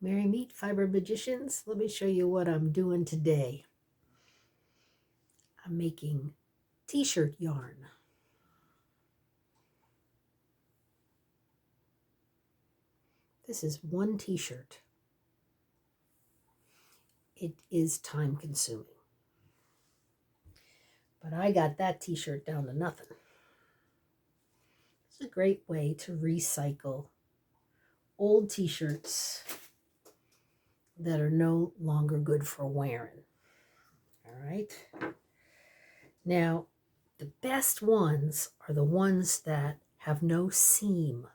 Merry Meet Fiber Magicians. Let me show you what I'm doing today. I'm making t-shirt yarn. This is one t-shirt. It is time consuming. But I got that t-shirt down to nothing. It's a great way to recycle old t-shirts that are no longer good for wearing. All right. Now, the best ones are the ones that have no seam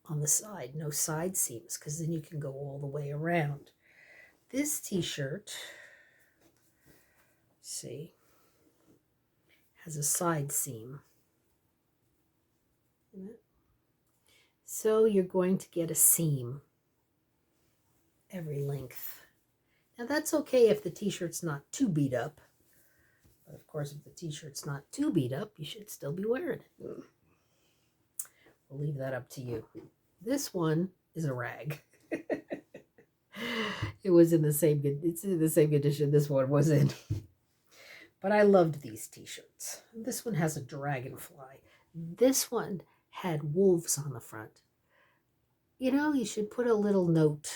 on the side, no side seams, because then you can go all the way around. This t-shirt, see, has a side seam. So you're going to get a seam every length. Now that's okay if the t-shirt's not too beat up. But of course, if the t-shirt's not too beat up, you should still be wearing it. We'll leave that up to you. This one is a rag. It's in the same condition this one was in. But I loved these t-shirts. This one has a dragonfly. This one had wolves on the front. You know, you should put a little note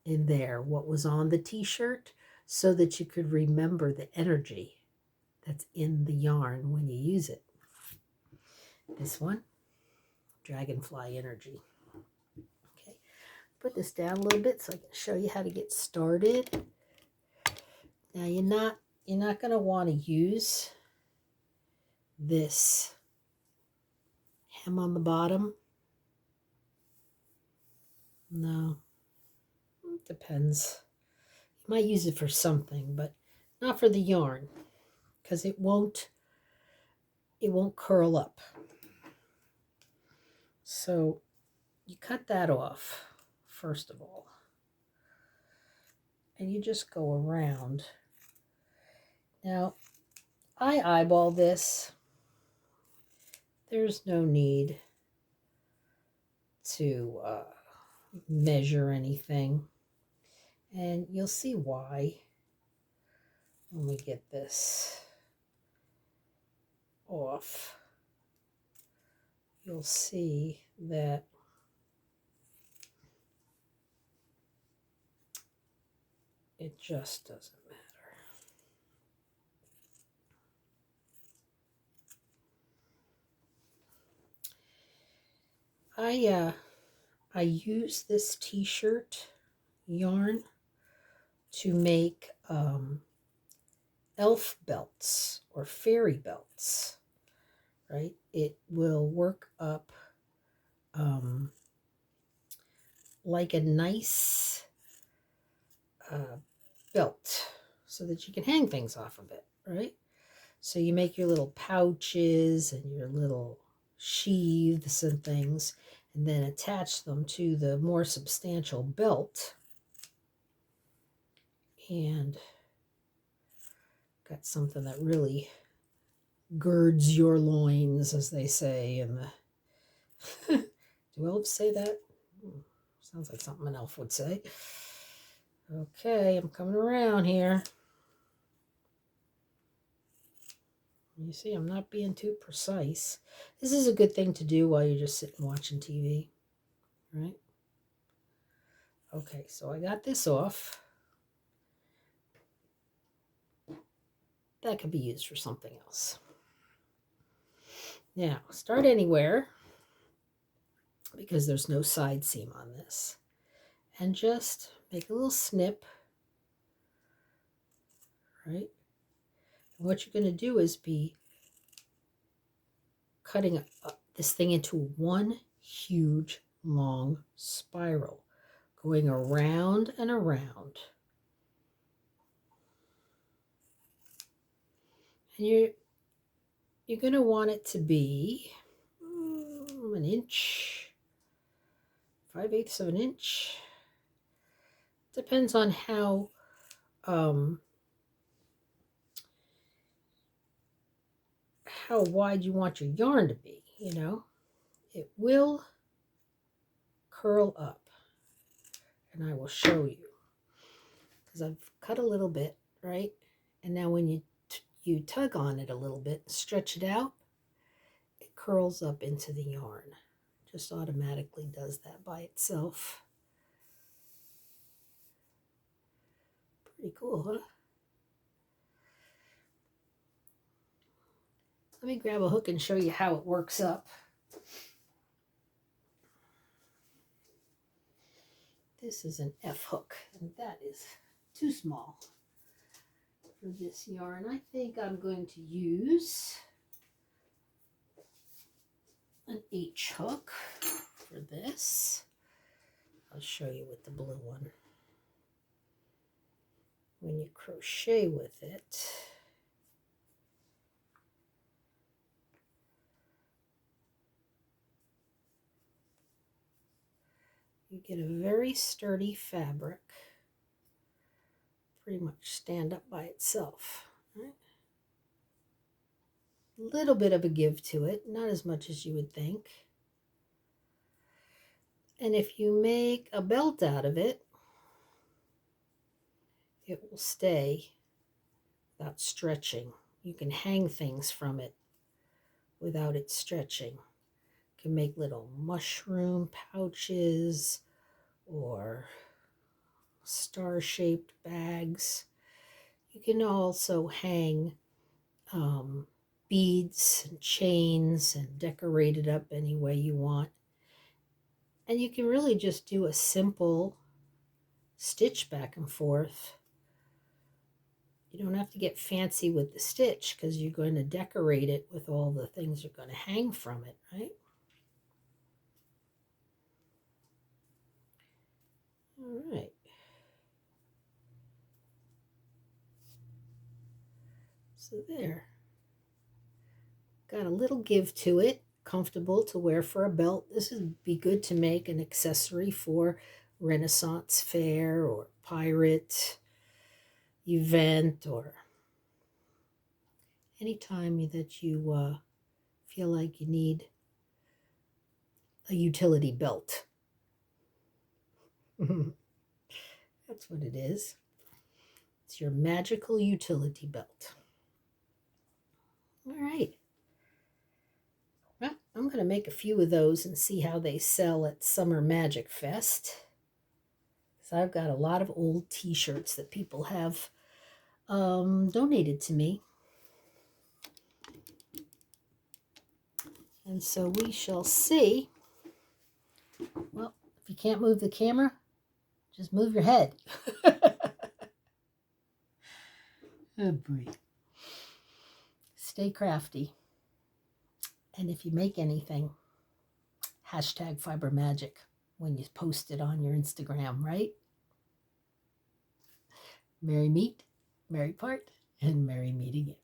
in there what was on the t-shirt so that you could remember the energy that's in the yarn when you use it. This one, dragonfly energy. Okay, put this down a little bit so I can show you how to get started. Now you're not going to want to use this hem on the bottom. No, it depends. You might use it for something, but not for the yarn, because it won't curl up. So you cut that off first of all, and you just go around. Now I eyeball this. There's no need to measure anything, and you'll see why when we get this off. You'll see that it just doesn't matter. I use this t-shirt yarn to make elf belts or fairy belts, right? It will work up like a nice belt so that you can hang things off of it, right? So you make your little pouches and your little sheaths and things, and then attach them to the more substantial belt. And got something that really girds your loins, as they say. And do elves say that? Sounds like something an elf would say. Okay, I'm coming around here. You see, I'm not being too precise. This is a good thing to do while you're just sitting watching TV, right? Okay, so I got this off. That could be used for something else. Now, start anywhere, because there's no side seam on this. And just make a little snip, right? And what you're going to do is be cutting this thing into one huge long spiral, going around and around. And you're going to want it to be an inch, 5/8 of an inch. Depends on how wide you want your yarn to be, you know. It will curl up. and I will show you. Because I've cut a little bit, right? And now when you tug on it a little bit, stretch it out, it curls up into the yarn. Just automatically does that by itself. Pretty cool, huh? Let me grab a hook and show you how it works up. This is an F hook, and that is too small for this yarn. I think I'm going to use an H hook for this. I'll show you with the blue one. When you crochet with it, you get a very sturdy fabric. Pretty much stand up by itself. Right? A little bit of a give to it, not as much as you would think. And if you make a belt out of it, it will stay without stretching. You can hang things from it without it stretching. You can make little mushroom pouches or star-shaped bags. You can also hang beads and chains and decorate it up any way you want. And you can really just do a simple stitch back and forth. You don't have to get fancy with the stitch because you're going to decorate it with all the things you're going to hang from it, right? All right. So there. Got a little give to it. Comfortable to wear for a belt. This would be good to make an accessory for Renaissance fair or pirate event, or anytime that you feel like you need a utility belt. That's what it is. It's your magical utility belt. All right. Well, I'm going to make a few of those and see how they sell at Summer Magic Fest. So I've got a lot of old t-shirts that people have donated to me. And so we shall see. Well, if you can't move the camera, just move your head. Oh boy. Stay crafty. And if you make anything, hashtag Fiber Magic when you post it on your Instagram, right? Merry meet, merry part, and merry meet again.